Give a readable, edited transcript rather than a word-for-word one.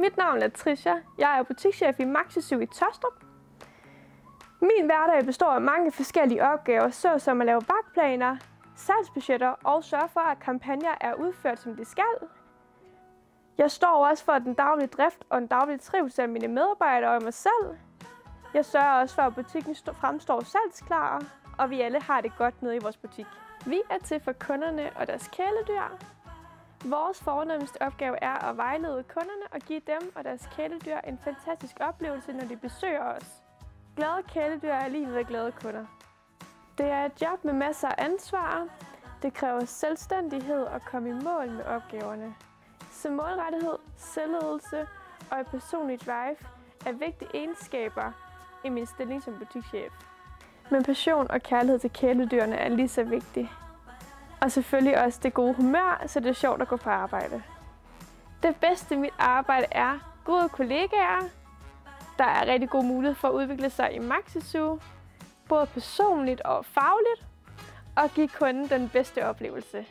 Mit navn er Tricia. Jeg er butikschef i Maxi Zoo i Taastrup. Min hverdag består af mange forskellige opgaver, såsom at lave vagtplaner, salgsbudgetter og sørge for, at kampagner er udført, som de skal. Jeg står også for den daglige drift og den daglige trivsel af mine medarbejdere og mig selv. Jeg sørger også for, at butikken fremstår salgsklar, og vi alle har det godt nede i vores butik. Vi er til for kunderne og deres kæledyr. Vores fornemmeste opgave er at vejlede kunderne og give dem og deres kæledyr en fantastisk oplevelse, når de besøger os. Glade kæledyr er lige ved glade kunder. Det er et job med masser af ansvar. Det kræver selvstændighed at komme i mål med opgaverne. Så målrettighed, selvledelse og et personligt drive er vigtige egenskaber i min stilling som butikschef. Men passion og kærlighed til kæledyrene er lige så vigtigt. Og selvfølgelig også det gode humør, så det er sjovt at gå på arbejde. Det bedste i mit arbejde er gode kollegaer. Der er rigtig god mulighed for at udvikle sig i Maxi Zoo, både personligt og fagligt, og give kunden den bedste oplevelse.